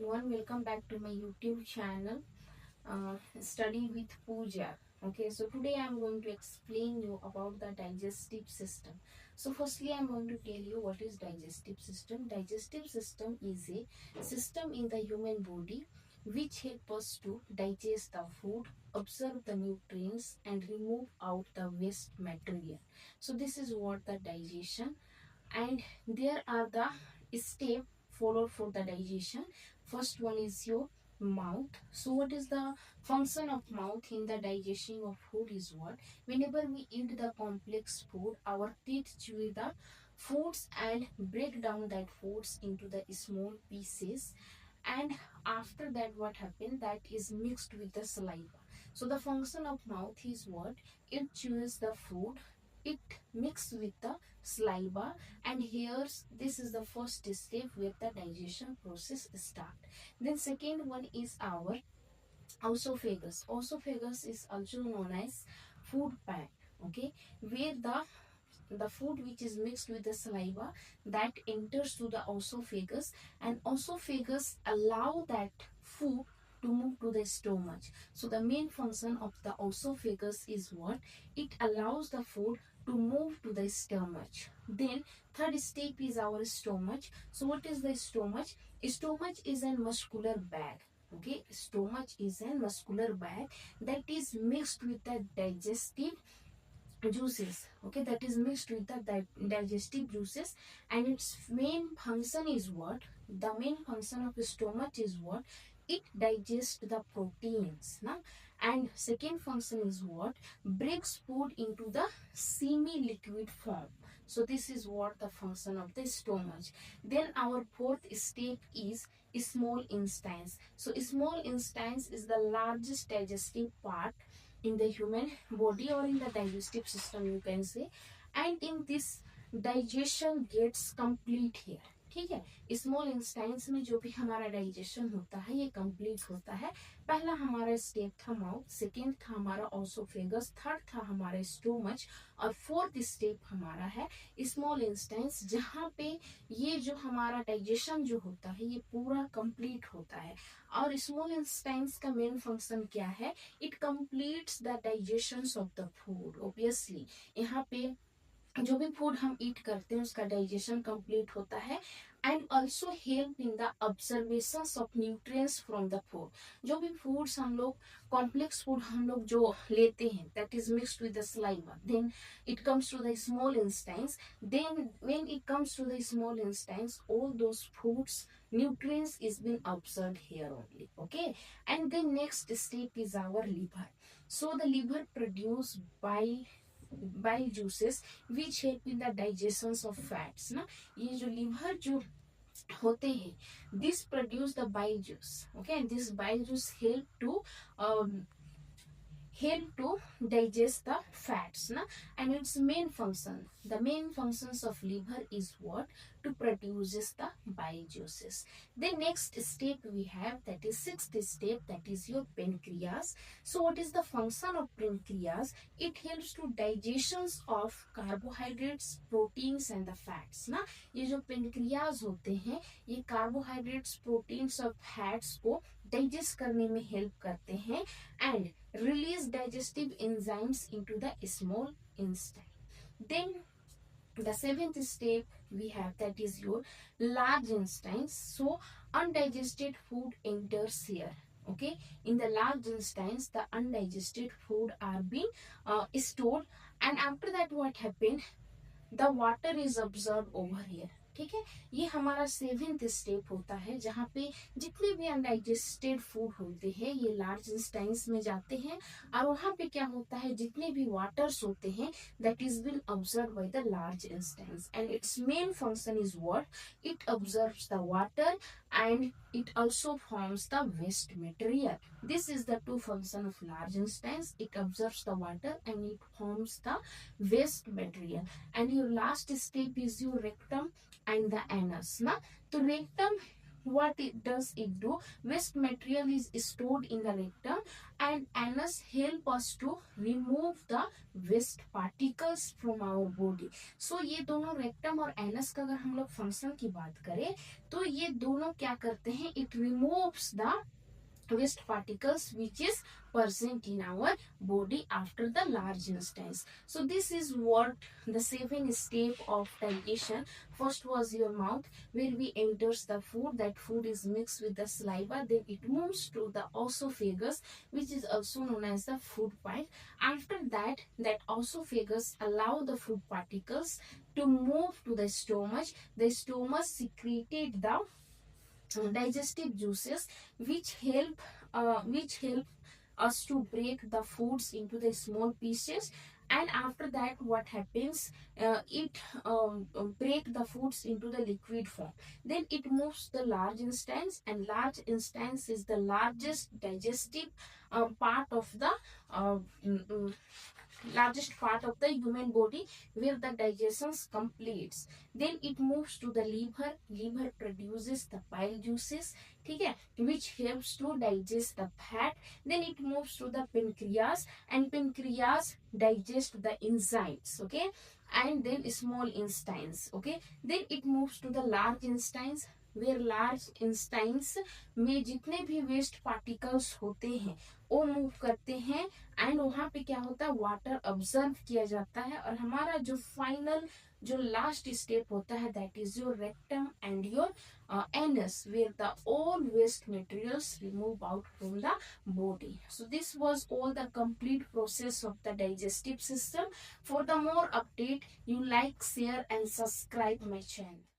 everyone, welcome back to my YouTube channel, Study with Pooja. Okay, so today I'm going to explain you about the digestive system. So firstly, I'm going to tell you what is digestive system. Digestive system is a system in the human body which help us to digest the food, absorb the nutrients, and remove out the waste material. So this is what the digestion, and there are the step followed for the digestion. First one is your mouth. So what is the function of mouth in the digestion of food is what? Whenever we eat the complex food, our teeth chew the foods and break down that foods into the small pieces, and after that what happened, that is mixed with the saliva. So the function of mouth is what? It chews the food, it mixed with the saliva, and here's this is the first step where the digestion process start. Then second one is our esophagus. Esophagus is also known as food pan. Okay, where the food which is mixed with the saliva, that enters to the esophagus, and esophagus allow that food to move to the stomach. So the main function of the esophagus is what? It allows the food to move to the stomach. Then third step is our stomach. So what is the stomach? Stomach is a muscular bag. Okay, stomach is a muscular bag that is mixed with the digestive juices. Okay, that is mixed with the digestive juices, and its main function is what? The main function of the stomach is what? It digests the proteins na? And second function is what? Breaks food into the semi liquid form. So this is what the function of the stomach. Then our fourth step is small intestines. So small intestines is the largest digestive part in the human body, or in the digestive system you can say, and in this digestion gets complete here. ठीक है, small इंस्टाइंस में जो भी हमारा digestion होता है ये complete होता है. पहला हमारा स्टेप था माउथ, सेकेंड था हमारा ऑसोफेगस, थर्ड था हमारा स्टोमच, और फोर्थ स्टेप हमारा है स्मॉल इंस्टाइंस, जहाँ पे ये जो हमारा डाइजेशन जो होता है ये पूरा कंप्लीट होता है. और स्मॉल इंस्टाइंस का मेन फंक्शन क्या है? It completes the digestion of the food. Obviously यहाँ पे जो भी फूड हम ईट करते हैं उसका डाइजेशन कंप्लीट होता है, and also help in the observation of nutrients from the food. जो भी फूड्स हम लोग कॉम्प्लेक्स फूड हम लोग जो लेते हैं, that is mixed with the saliva, then it comes to the small intestines. Then when it comes to the small intestines, all those foods nutrients is being observed here only. Okay, and the next step is our liver. So the liver produce bile juices which help in the digestion of fats ना. ये जो liver जो होते हैं, this produce the bile juice. Okay, and this bile juice help to digest the fats na. And its main function, the main functions of liver is what? To produces the bile juices. The next step we have, that is sixth step, that is your pancreas. So what is the function of pancreas? It helps to digestions of carbohydrates, proteins and the fats ना. ये जो pancreas होते हैं ये carbohydrates, proteins और fats को digest करने में हेल्प करते हैं, and release digestive enzymes into the small intestine. Then the seventh step we have, that is your large intestines. So undigested food enters here. Okay, in the large intestines the undigested food are being stored, and after that what happened, the water is absorbed over here. ठीक है, ये हमारा seventh step होता है, जहाँ पे जितने भी अनडाइजेस्टेड फूड होते हैं ये लार्ज इंस्टाइंस में जाते हैं, और वहाँ पे क्या होता है, जितने भी वाटर्स होते हैं that is been observe by the large intestines, and its main function is what? It observes the water and it also forms the waste material. This is the two function of large intestines. It absorbs the water and it forms the waste material. And your last step is your rectum and the anus ना. तो rectum what it does it do? Waste material is stored in the rectum and anus help us to remove the waste particles from our body. So ये दोनों rectum और anus का अगर हम लोग function की बात करें तो ये दोनों क्या करते हैं? It removes the waste particles which is present in our body after the large intestines. So this is what the 7 step of digestion. First was your mouth, where we enters the food. That food is mixed with the saliva, then it moves to the esophagus, which is also known as the food pipe. After that, that esophagus allow the food particles to move to the stomach. The stomach secreted the digestive juices which help us to break the foods into the small pieces. And after that what happens, it break the foods into the liquid form. Then it moves the large intestines, and large intestines is the largest digestive part of the uh, mm, mm, largest part of the human body, where the digestion completes. Then it moves to the liver. Liver produces the bile juices, ठीक है, which helps to digest the fat. Then it moves to the pancreas, and pancreas digest the enzymes, okay, and then small intestines, okay. Then it moves to the large intestines, where large intestines में जितने भी waste particles होते हैं वो move करते हैं, and वहां पे क्या होता है, वाटर ऑब्जर्व किया जाता है, और हमारा जो फाइनल जो लास्ट स्टेप होता है that is your rectum and your anus, where the all waste materials remove out from the body. So this was all the complete process of the digestive system. For the more update, you like, share and subscribe my channel.